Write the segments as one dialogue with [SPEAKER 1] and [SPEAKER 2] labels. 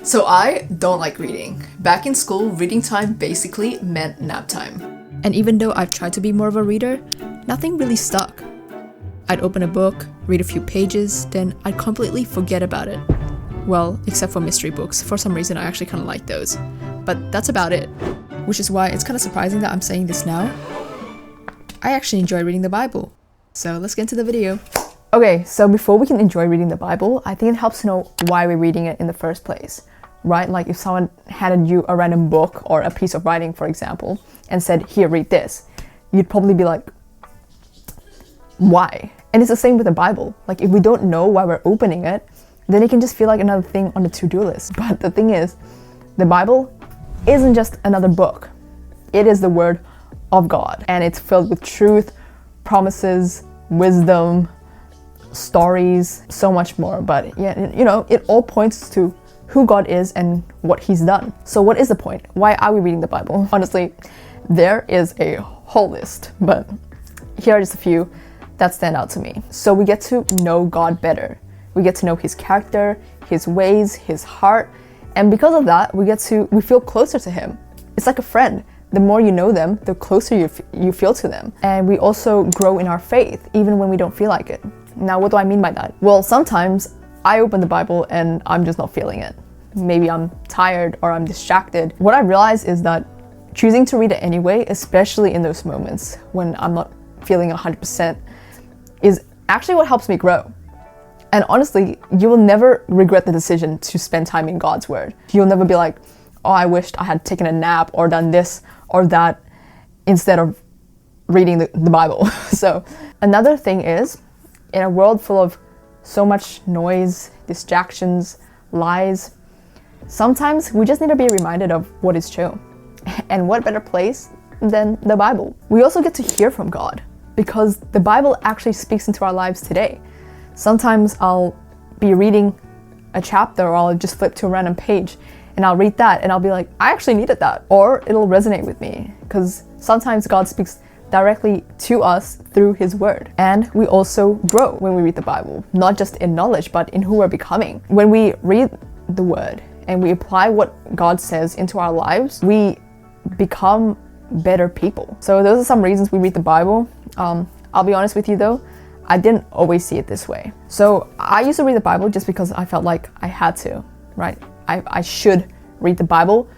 [SPEAKER 1] So I don't like reading. Back in school, reading time basically meant nap time.
[SPEAKER 2] And even though I've tried to be more of a reader, nothing really stuck. I'd open a book, read a few pages, then I'd completely forget about it. Well, except for mystery books. For some reason, I actually kind of like those. But that's about it. Which is why it's kind of surprising that I'm saying this now. I actually enjoy reading the Bible. So let's get into the video.
[SPEAKER 3] Okay, so before we can enjoy reading the Bible, I think it helps to know why we're reading it in the first place, right? Like if someone handed you a random book or a piece of writing, for example, and said, here, read this, you'd probably be like, why? And it's the same with the Bible. Like if we don't know why we're opening it, then it can just feel like another thing on the to-do list. But the thing is, the Bible isn't just another book. It is the Word of God, and it's filled with truth, promises, wisdom, stories, so much more. But yeah, you know, it all points to who God is and what He's done. So what is the point? Why are we reading the Bible? Honestly, there is a whole list, but here are just a few that stand out to me. So we get to know God better. We get to know His character, His ways, His heart, and because of that, we feel closer to Him. It's like a friend. The more you know them, the closer you feel to them. And we also grow in our faith, even when we don't feel like it. Now, what do I mean by that? Well, sometimes I open the Bible and I'm just not feeling it. Maybe I'm tired or I'm distracted. What I realize is that choosing to read it anyway, especially in those moments when I'm not feeling 100%, is actually what helps me grow. And honestly, you will never regret the decision to spend time in God's Word. You'll never be like, oh, I wished I had taken a nap or done this or that instead of reading the Bible. So another thing is, in a world full of so much noise, distractions, lies, sometimes we just need to be reminded of what is true. And what better place than the Bible? We also get to hear from God because the Bible actually speaks into our lives today. Sometimes I'll be reading a chapter or I'll just flip to a random page and I'll read that and I'll be like, I actually needed that. Or it'll resonate with me because sometimes God speaks directly to us through His Word. And we also grow when we read the Bible, not just in knowledge, but in who we're becoming. When we read the Word and we apply what God says into our lives, we become better people. So those are some reasons we read the Bible. I'll be honest with you though, I didn't always see it this way. So I used to read the Bible just because I felt like I had to, right? I should read the Bible,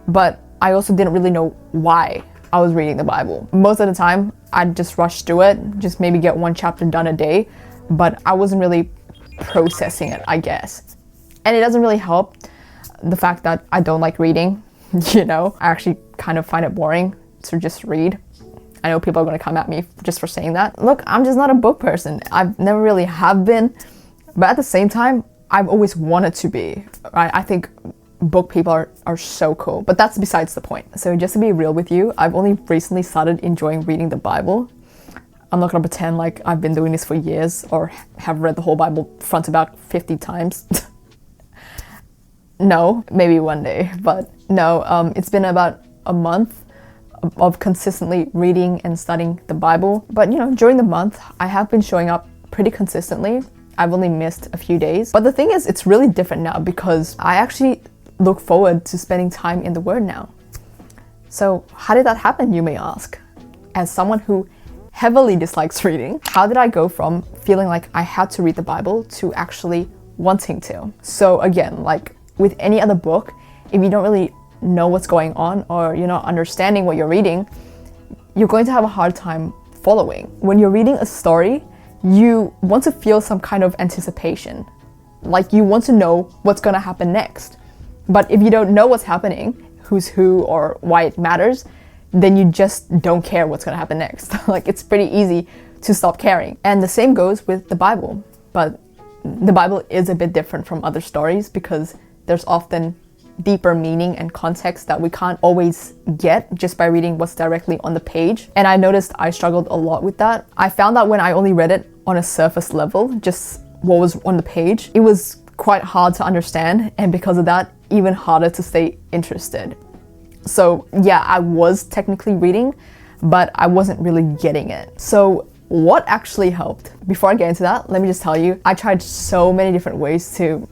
[SPEAKER 3] but I also didn't really know why I was reading the Bible. Most of the time, I'd just rush through it, just maybe get one chapter done a day, but I wasn't really processing it, I guess. And it doesn't really help the fact that I don't like reading, you know? I actually kind of find it boring to just read. I know people are gonna come at me just for saying that. Look, I'm just not a book person. I've never really have been, but at the same time, I've always wanted to be, right? I think book people are so cool, but that's besides the point. So just to be real with you, I've only recently started enjoying reading the Bible. I'm not gonna pretend like I've been doing this for years or have read the whole Bible front to back 50 times. No, maybe one day, but no, it's been about a month of consistently reading and studying the Bible. But you know, during the month, I have been showing up pretty consistently. I've only missed a few days. But the thing is, it's really different now because I actually look forward to spending time in the Word now. So how did that happen, you may ask? As someone who heavily dislikes reading, how did I go from feeling like I had to read the Bible to actually wanting to? So again, like with any other book, if you don't really know what's going on or you're not understanding what you're reading, you're going to have a hard time following. When you're reading a story, you want to feel some kind of anticipation. Like you want to know what's gonna happen next. But if you don't know what's happening, who's who or why it matters, then you just don't care what's gonna happen next. Like it's pretty easy to stop caring. And the same goes with the Bible. But the Bible is a bit different from other stories because there's often deeper meaning and context that we can't always get just by reading what's directly on the page. And I noticed I struggled a lot with that. I found that when I only read it on a surface level, just what was on the page, it was quite hard to understand, and because of that, even harder to stay interested. So yeah, I was technically reading, but I wasn't really getting it. So what actually helped? Before I get into that, let me just tell you, I tried so many different ways to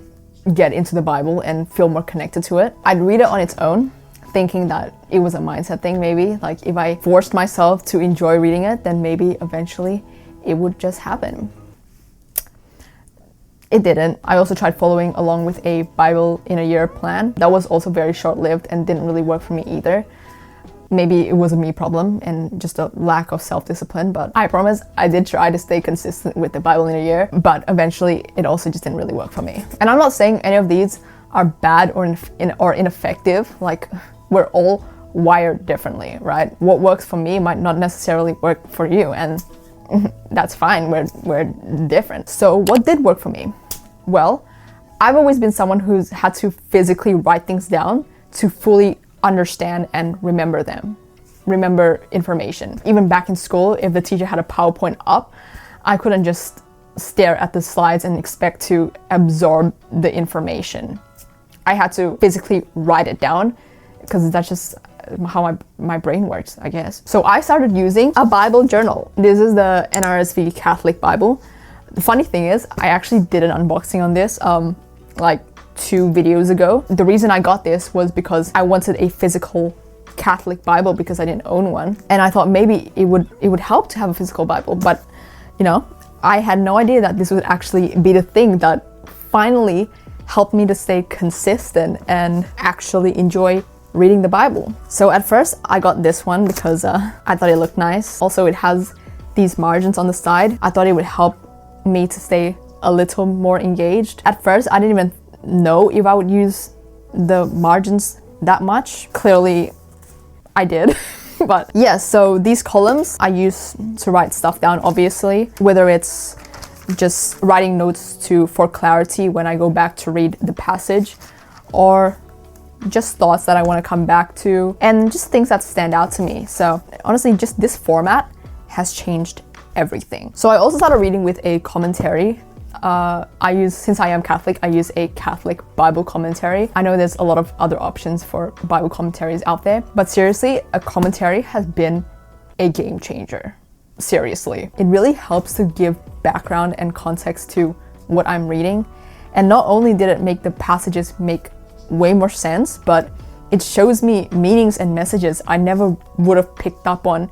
[SPEAKER 3] get into the Bible and feel more connected to it. I'd read it on its own, thinking that it was a mindset thing maybe. Like if I forced myself to enjoy reading it, then maybe eventually it would just happen. It didn't. I also tried following along with a Bible in a year plan. That was also very short-lived and didn't really work for me either. Maybe it was a me problem and just a lack of self-discipline, but I promise I did try to stay consistent with the Bible in a year, but eventually it also just didn't really work for me. And I'm not saying any of these are bad or ineffective. Like, we're all wired differently, right? What works for me might not necessarily work for you, and that's fine. We're different. So what did work for me? Well, I've always been someone who's had to physically write things down to fully understand and remember them, remember information. Even back in school, if the teacher had a PowerPoint up, I couldn't just stare at the slides and expect to absorb the information. I had to physically write it down because that's just how my brain works, I guess. So I started using a Bible journal. This is the NRSV Catholic Bible. The funny thing is, I actually did an unboxing on this like 2 videos ago. The reason I got this was because I wanted a physical Catholic Bible because I didn't own one, and I thought maybe it would help to have a physical Bible. But you know, I had no idea that this would actually be the thing that finally helped me to stay consistent and actually enjoy reading the Bible. So at first I got this one because I thought it looked nice. Also, it has these margins on the side. I thought it would help me to stay a little more engaged. At first I didn't even know if I would use the margins that much. Clearly I did. But yeah, so these columns I use to write stuff down, obviously, whether it's just writing notes for clarity when I go back to read the passage, or just thoughts that I want to come back to, and just things that stand out to me. So honestly, just this format has changed everything. So I also started reading with a commentary. Since I am Catholic, I use a Catholic Bible commentary. I know there's a lot of other options for Bible commentaries out there, but seriously, a commentary has been a game changer. Seriously. It really helps to give background and context to what I'm reading. And not only did it make the passages make way more sense, but it shows me meanings and messages I never would have picked up on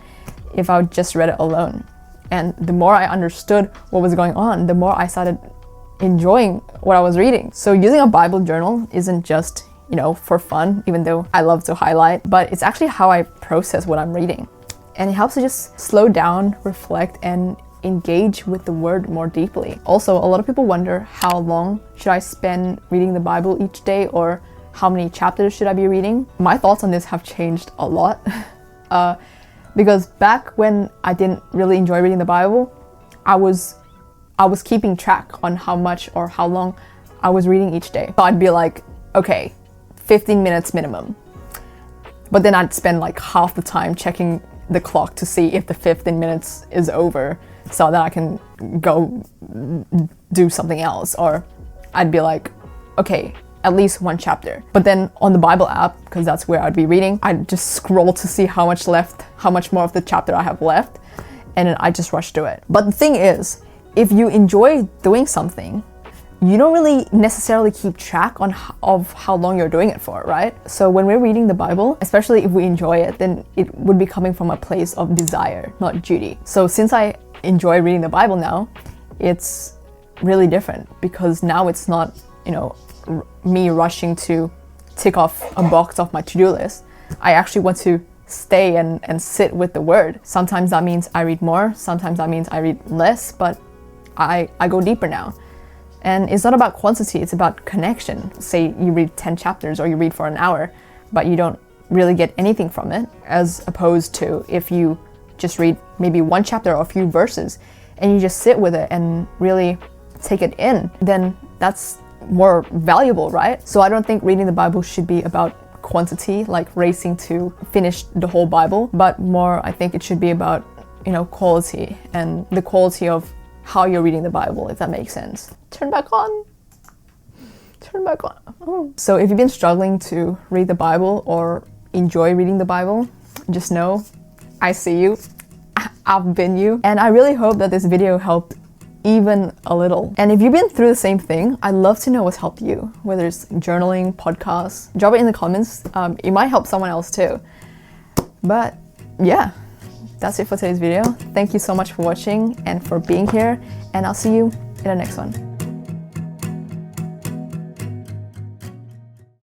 [SPEAKER 3] if I just read it alone. And the more I understood what was going on, the more I started enjoying what I was reading. So using a Bible journal isn't just, for fun, even though I love to highlight, but it's actually how I process what I'm reading. And it helps to just slow down, reflect, and engage with the word more deeply. Also, a lot of people wonder, how long should I spend reading the Bible each day, or how many chapters should I be reading? My thoughts on this have changed a lot. Because back when I didn't really enjoy reading the Bible, I was keeping track on how much or how long I was reading each day. So I'd be like, okay, 15 minutes minimum. But then I'd spend like half the time checking the clock to see if the 15 minutes is over, so that I can go do something else. Or I'd be like, okay, at least 1 chapter. But then on the Bible app, because that's where I'd be reading, I'd just scroll to see how much more of the chapter I have left, and then I just rush through it. But the thing is, if you enjoy doing something, you don't really necessarily keep track of how long you're doing it for, right? So when we're reading the Bible, especially if we enjoy it, then it would be coming from a place of desire, not duty. So since I enjoy reading the Bible now, it's really different, because now it's not, me rushing to tick off a box off my to-do list. I actually want to stay and sit with the word. Sometimes that means I read more, sometimes that means I read less, but I go deeper now. And it's not about quantity, it's about connection. Say you read 10 chapters or you read for an hour, but you don't really get anything from it, as opposed to if you just read maybe 1 chapter or a few verses and you just sit with it and really take it in, then that's more valuable, right? So I don't think reading the Bible should be about quantity, like racing to finish the whole Bible, but more, I think it should be about, quality, and the quality of how you're reading the Bible, if that makes sense. Turn back on. Oh. So if you've been struggling to read the Bible or enjoy reading the Bible, just know I see you. I've been you. And I really hope that this video helped even a little. And if you've been through the same thing, I'd love to know what's helped you, whether it's journaling, podcasts. Drop it in the comments. It might help someone else too. But yeah, that's it for today's video. Thank you so much for watching and for being here, and I'll see you in the next one.